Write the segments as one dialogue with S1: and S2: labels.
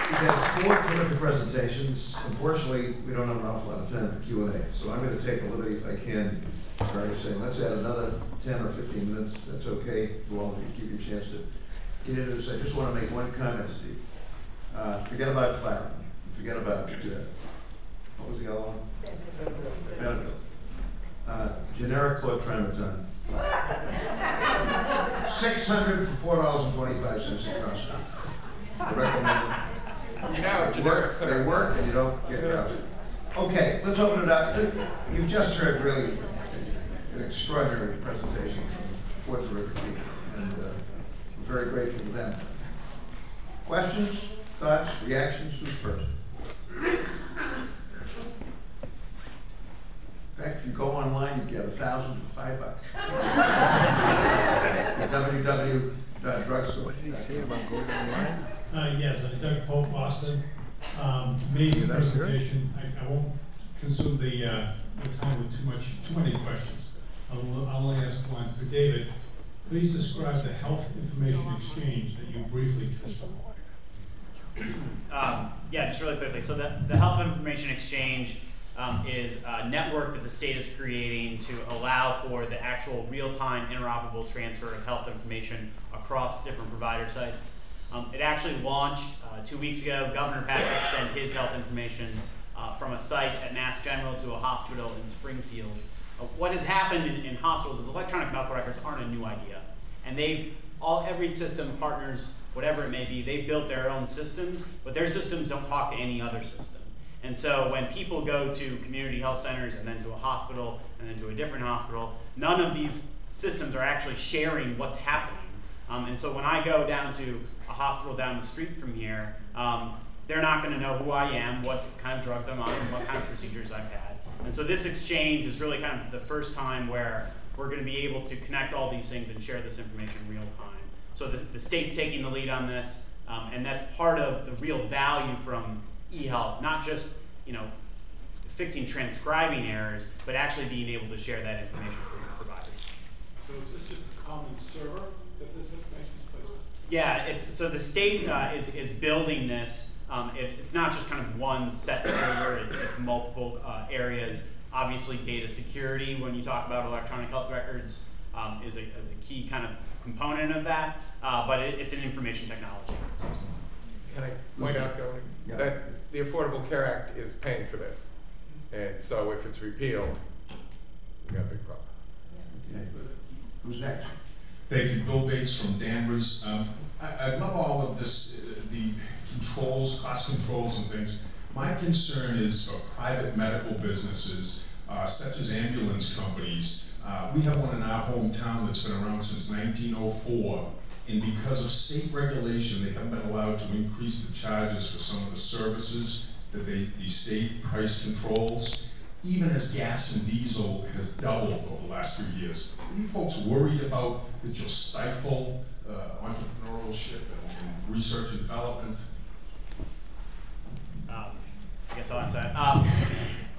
S1: We've had 4 terrific presentations. Unfortunately, we don't have an awful lot of time for Q&A, so I'm going to take a liberty, if I can, by saying let's add another 10 or 15 minutes. That's okay. You all give you a chance to get into this. I just want to make one comment, Steve. Forget about Clarendon. Forget about what was the other one? Benadryl. Generic chlortrimeton. 600 for $4.25 in Costco. I recommend it. They work and you don't get crowded. Okay, let's open it up. You've just heard really an extraordinary presentation from 4 terrific people, and I'm very grateful to them. Questions, thoughts, reactions? Who's first? In fact, if you go online, you get 1,000 for $5. www.drugstore.
S2: What did he say about going online?
S3: Yes, Doug Pope, Boston. Amazing presentation. I won't consume the time with too many questions. I'll only ask one. For David, please describe the health information exchange that you briefly touched on.
S4: Yeah, just really quickly. So the health information exchange is a network that the state is creating to allow for the actual real-time interoperable transfer of health information across different provider sites. It actually launched 2 weeks ago. Governor Patrick sent his health information from a site at Mass General to a hospital in Springfield. What has happened in hospitals is electronic medical records aren't a new idea. And every system, partners, whatever it may be, they've built their own systems, but their systems don't talk to any other system. And so when people go to community health centers and then to a hospital and then to a different hospital, none of these systems are actually sharing what's happening. And so when I go down to a hospital down the street from here, they're not going to know who I am, what kind of drugs I'm on, and what kind of procedures I've had. And so this exchange is really kind of the first time where we're going to be able to connect all these things and share this information in real time. So the state's taking the lead on this, and that's part of the real value from eHealth, not just fixing transcribing errors, but actually being able to share that information for your providers.
S5: So is this just a common server that this information is placed on?
S4: Yeah, so the state is building this. It's not just kind of one set server, it's multiple areas. Obviously data security, when you talk about electronic health records, is a key kind of component of that, but it's an information technology.
S6: Can I point out, Governor, that the Affordable Care Act is paying for this. And so if it's repealed, we got a big problem.
S1: Okay. Who's next?
S7: Thank you. Bill Bates from Danvers. I love all of this, the controls, cost controls and things. My concern is for private medical businesses, such as ambulance companies. We have one in our hometown that's been around since 1904, and because of state regulation, they haven't been allowed to increase the charges for some of the services that the state price controls, even as gas and diesel has doubled over the last few years. Are you folks worried about that you'll stifle entrepreneurship and research and development?
S4: I guess I'll answer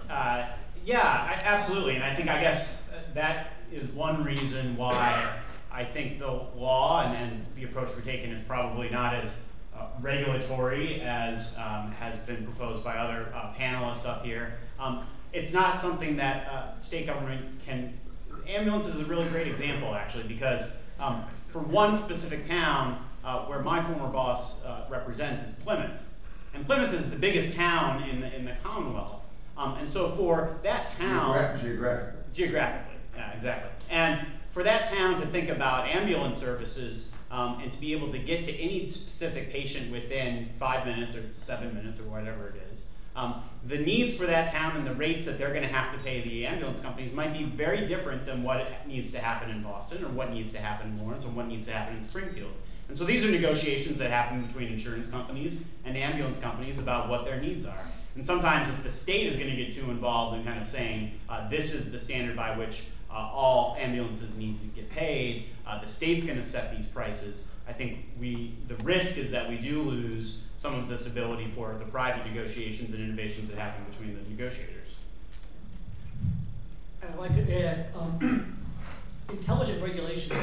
S4: that. Yeah, absolutely, and I guess that is one reason why I think the law and the approach we're taking is probably not as regulatory as has been proposed by other panelists up here. It's not something that state government can. Ambulance is a really great example, actually, because for one specific town where my former boss represents is Plymouth. And Plymouth is the biggest town in the Commonwealth. And so for that town... Geographically, yeah, exactly. And for that town to think about ambulance services and to be able to get to any specific patient within 5 minutes or 7 minutes or whatever it is, the needs for that town and the rates that they're going to have to pay the ambulance companies might be very different than what needs to happen in Boston or what needs to happen in Lawrence or what needs to happen in Springfield. And so these are negotiations that happen between insurance companies and ambulance companies about what their needs are. And sometimes if the state is going to get too involved in kind of saying this is the standard by which all ambulances need to get paid, the state's going to set these prices. I think the risk is that we do lose some of this ability for the private negotiations and innovations that happen between the negotiators.
S8: I'd like to add, intelligent regulation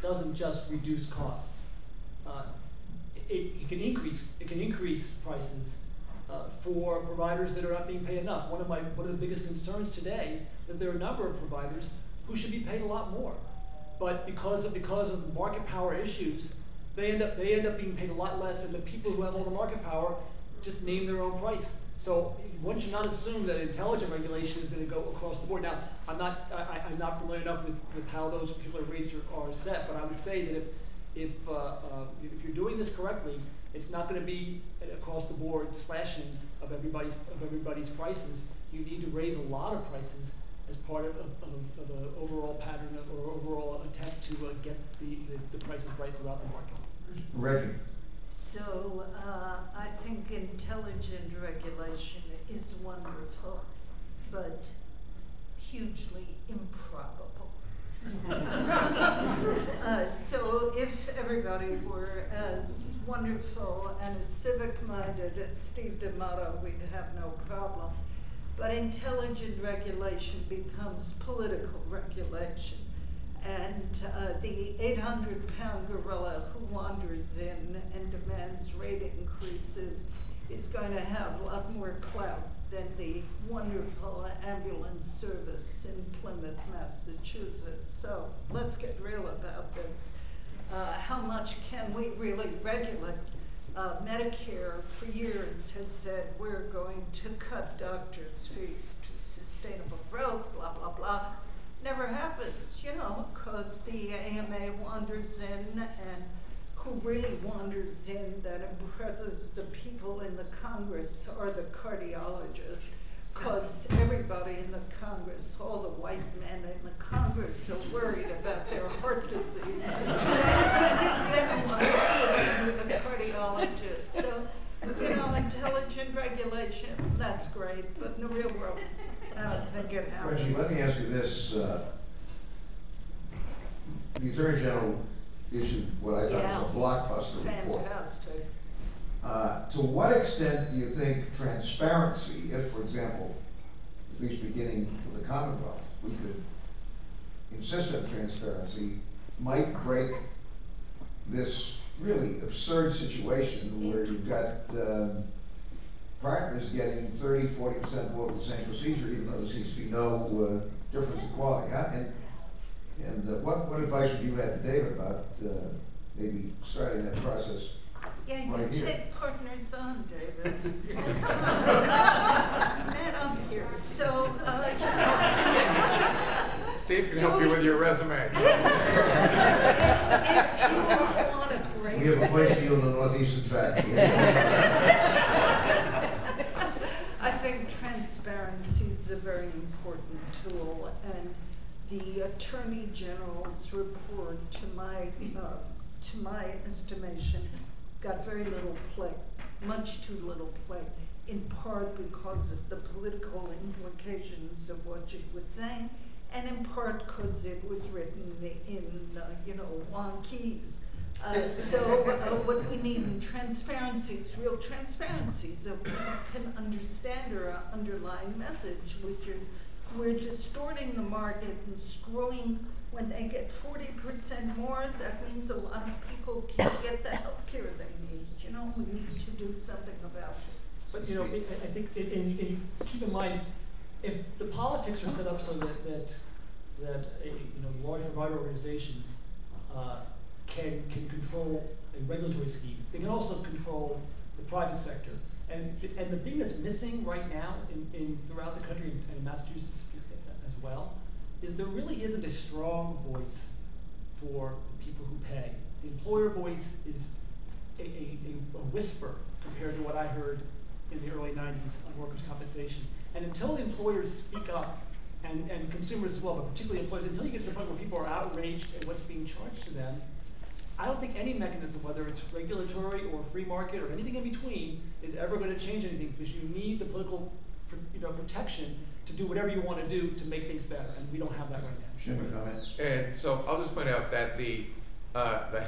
S8: doesn't just reduce costs. it can increase prices for providers that are not being paid enough. One of the biggest concerns today is that there are a number of providers who should be paid a lot more, but because of market power issues, they end up being paid a lot less, and the people who have all the market power just name their own price. So one should not assume that intelligent regulation is going to go across the board. Now, I'm not familiar enough with how those particular rates are set, but I would say that if you're doing this correctly, it's not going to be across the board slashing of everybody's prices. You need to raise a lot of prices as part of an overall pattern or overall attempt to get the prices right throughout the market.
S1: Reggie.
S9: So I think intelligent regulation is wonderful, but hugely improbable. So if everybody were as wonderful and as civic-minded as Steve D'Amato, we'd have no problem. But intelligent regulation becomes political regulation. And the 800-pound gorilla who wanders in and demands rate increases is going to have a lot more clout than the wonderful ambulance service in Plymouth, Massachusetts. So let's get real about this. How much can we really regulate? Medicare for years has said we're going to cut doctors' fees to sustainable growth, blah, blah, blah. Never happens, you know, because the AMA wanders in, and who really wanders in that impresses the people in the Congress are the cardiologists, because everybody in the Congress, all the white men in the Congress are worried about their heart disease. They don't want to deal with a cardiologist. So, you know, intelligent regulation, that's great, but in the real world, I don't think it happens.
S1: Reggie, let me ask you this. The Attorney General issued what I thought was a blockbuster report.
S9: Fantastic.
S1: To what extent do you think transparency, if, for example, at least beginning with the Commonwealth, we could insist on transparency, might break this really absurd situation where you've got partners getting 30–40% more of the same procedure, even though there seems to be no difference in quality? Huh? And what advice would you have to David about maybe starting that process?
S9: Yeah, you
S1: right here?
S9: take partners on, David. Come on. Man up here. So,
S6: Steve can help you with your resume.
S9: if you want a great...
S1: We have a place for you in the Northeastern faculty.
S9: I think transparency is a very important tool, and the Attorney General's report, to my estimation, got very little play, much too little play, in part because of the political implications of what it was saying, and in part because it was written in, wonkies. So what we need in transparency is real transparency, so people can understand our underlying message, which is we're distorting the market and screwing. When they get 40% more, that means a lot of people can't get the health care they need. You know, we need to do something about this.
S8: But you know, I think, and keep in mind, if the politics are set up so that large provider organizations can control a regulatory scheme, they can also control the private sector. And the thing that's missing right now throughout the country, and in Massachusetts as well, is there really isn't a strong voice for the people who pay. The employer voice is a whisper compared to what I heard in the early 90s on workers' compensation. And until the employers speak up, and consumers as well, but particularly employers, until you get to the point where people are outraged at what's being charged to them, I don't think any mechanism, whether it's regulatory or free market or anything in between, is ever going to change anything, because you need the political protection to do whatever you want to do to make things better, and we don't have that right now.
S1: Jim, a comment?
S6: And so I'll just point out that the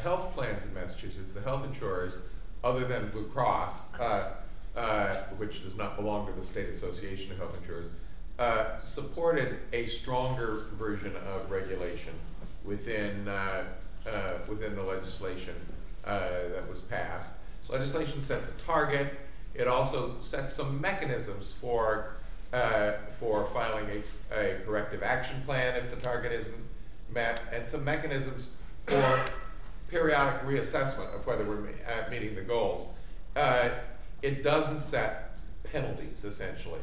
S6: health plans in Massachusetts, the health insurers, other than Blue Cross, which does not belong to the State Association of Health Insurers, supported a stronger version of regulation within the legislation that was passed. Legislation sets a target. It also sets some mechanisms for filing a corrective action plan if the target isn't met, and some mechanisms for periodic reassessment of whether we're meeting the goals. It doesn't set penalties, essentially.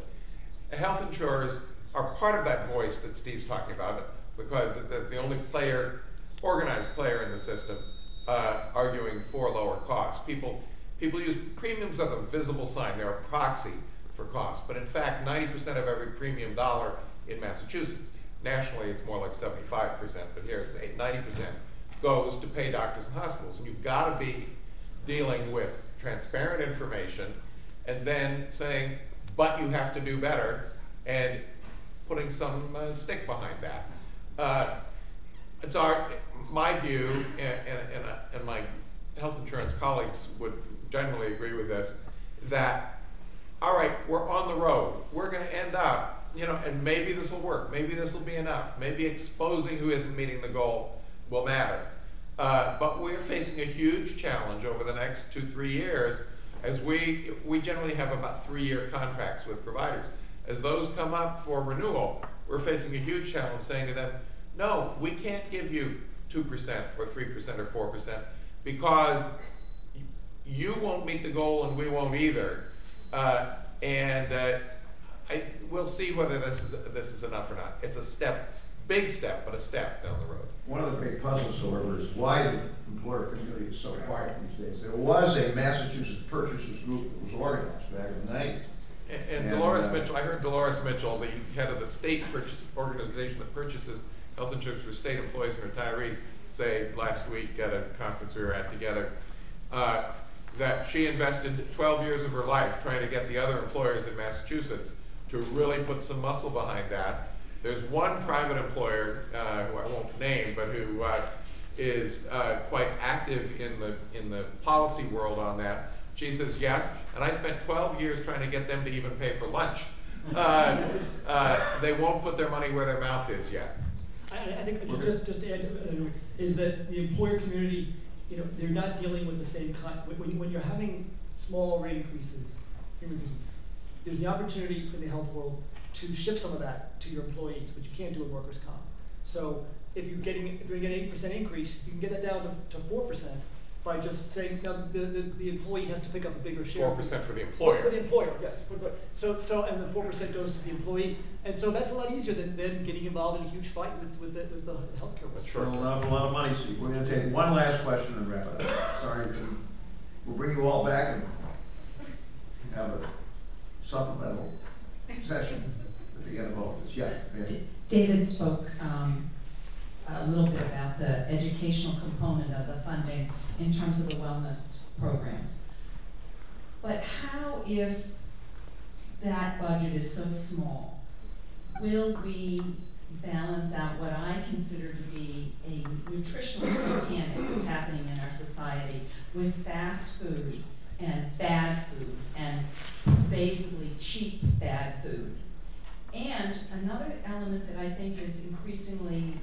S6: Health insurers are part of that voice that Steve's talking about, because they're the only organized player in the system arguing for lower costs. People use premiums as a visible sign. They're a proxy for cost. But in fact, 90% of every premium dollar in Massachusetts, nationally it's more like 75%, but here it's 90%, goes to pay doctors and hospitals. And you've got to be dealing with transparent information and then saying, but you have to do better, and putting some stick behind that. It's my view, and my health insurance colleagues would generally agree with this, that, all right, we're on the road. We're going to end up, and maybe this will work. Maybe this will be enough. Maybe exposing who isn't meeting the goal will matter. But we're facing a huge challenge over the next 2-3 years, as we generally have about 3-year contracts with providers. As those come up for renewal, we're facing a huge challenge saying to them, no, we can't give you 2% or 3% or 4% because you won't meet the goal and we won't either. We'll see whether this is enough or not. It's a step, big step, but a step down the road.
S1: One of the great puzzles, however, is why the employer community is so quiet these days. There was a Massachusetts purchasers group that was organized back in the 90s.
S6: And Dolores Mitchell, I heard Dolores Mitchell, the head of the state purchase organization that purchases health insurance for state employees and retirees, say last week at a conference we were at together, that she invested 12 years of her life trying to get the other employers in Massachusetts to really put some muscle behind that. There's one private employer, who I won't name, but who is quite active in the policy world on that. She says yes, and I spent 12 years trying to get them to even pay for lunch. They won't put their money where their mouth is yet.
S8: I think just to add to it, is that the employer community, they're not dealing with the same kind. When you're having small rate increases, there's the opportunity in the health world to shift some of that to your employees, which you can't do with workers' comp. So if you're getting an 8% increase, you can get that down to 4% by just saying the employee has to pick up a bigger share.
S6: 4% for the employer.
S8: For the employer, yes. So and the 4% goes to the employee, and so that's a lot easier than getting involved in a huge fight with the healthcare.
S6: That's
S1: Still an awful lot of money, Steve. We're going to take one last question and wrap it up. Sorry, we'll bring you all back and have a supplemental session at the end of all of this. Yeah.
S10: David spoke a little bit about the educational component of the funding in terms of the wellness programs. But how, if that budget is so small, will we balance out what I consider to be a nutritional Titanic that's happening in our society with fast food and bad food and basically cheap bad food? And another element that I think is increasingly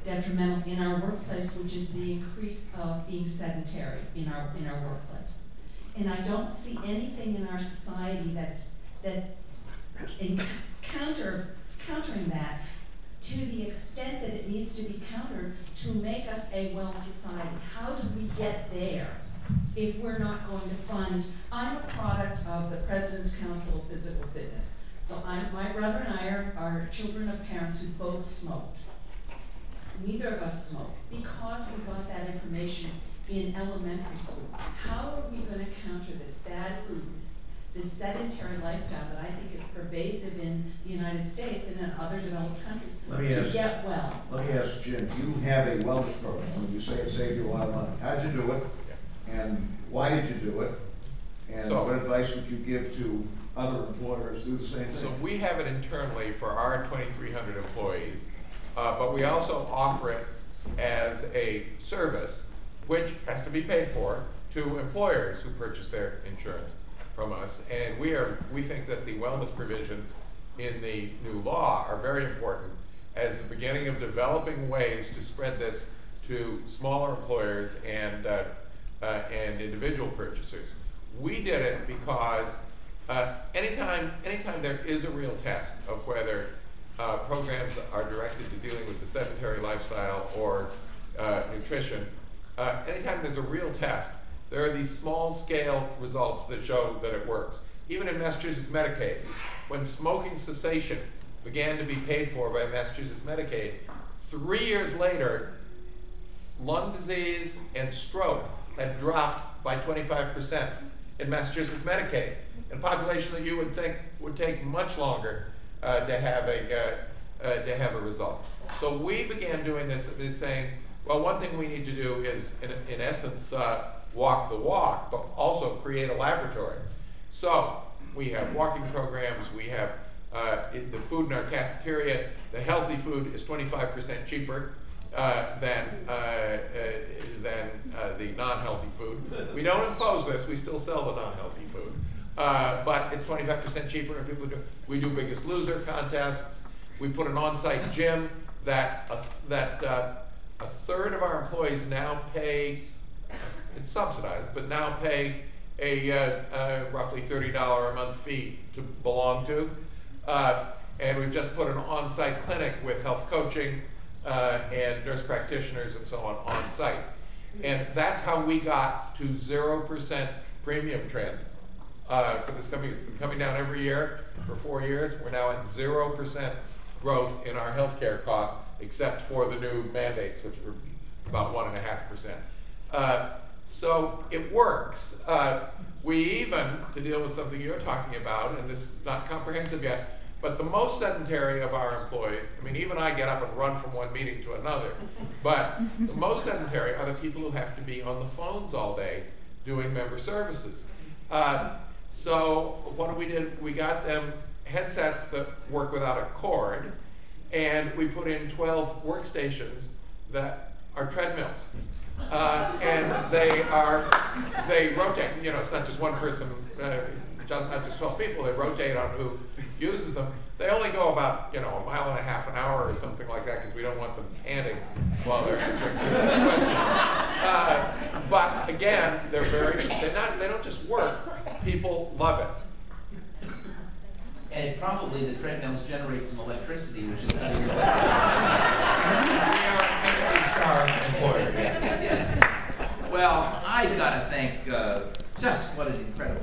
S10: detrimental in our workplace, which is the increase of being sedentary in our workplace. And I don't see anything in our society that's countering that to the extent that it needs to be countered to make us a well society. How do we get there if we're not going to fund? I'm a product of the President's Council of Physical Fitness. So my brother and I are children of parents who both smoked. Neither of us smoked because we got that information in elementary school. How are we going to counter this bad food, this sedentary lifestyle that I think is pervasive in the United States and in other developed countries get well?
S1: Let me ask Jim, you have a wellness program. When you say it saved you a lot of money, how'd you do it? And why did you do it? And what advice would you give to other employers do the same thing?
S6: So we have it internally for our 2,300 employees, but we also offer it as a service, which has to be paid for, to employers who purchase their insurance from us. And we think that the wellness provisions in the new law are very important as the beginning of developing ways to spread this to smaller employers and and individual purchasers. We did it because anytime there is a real test of whether programs are directed to dealing with the sedentary lifestyle or nutrition, anytime there's a real test, there are these small-scale results that show that it works. Even in Massachusetts Medicaid, when smoking cessation began to be paid for by Massachusetts Medicaid, 3 years later, lung disease and stroke had dropped by 25% in Massachusetts Medicaid, in a population that you would think would take much longer to have a result. So we began doing this, saying, well, one thing we need to do is, in essence, walk the walk, but also create a laboratory. So we have walking programs, we have the food in our cafeteria. The healthy food is 25% cheaper than the non-healthy food. We don't impose this, we still sell the non-healthy food. But it's 25% cheaper, and people do. We do Biggest Loser contests. We put an on-site gym that a third of our employees now pay. It's subsidized, but now pay a roughly $30 a month fee to belong to. And we've just put an on-site clinic with health coaching and nurse practitioners and so on site. And that's how we got to 0% premium trend for this company. It's been coming down every year for 4 years. We're now at 0% growth in our healthcare costs, except for the new mandates, which were about 1.5%. So it works. We even, to deal with something you're talking about, and this is not comprehensive yet, but the most sedentary of our employees, I mean, even I get up and run from one meeting to another, but the most sedentary are the people who have to be on the phones all day doing member services. So what we did, we got them headsets that work without a cord, and we put in 12 workstations that are treadmills. And they rotate, you know, it's not just one person, not just 12 people, they rotate on who uses them. They only go about, you know, 1.5 miles an hour or something like that, because we don't want them panting while they're answering questions. But again, they don't just work, people love it.
S11: And probably the treadmills generate some electricity, which is not even Well, I've got to thank, just what an incredible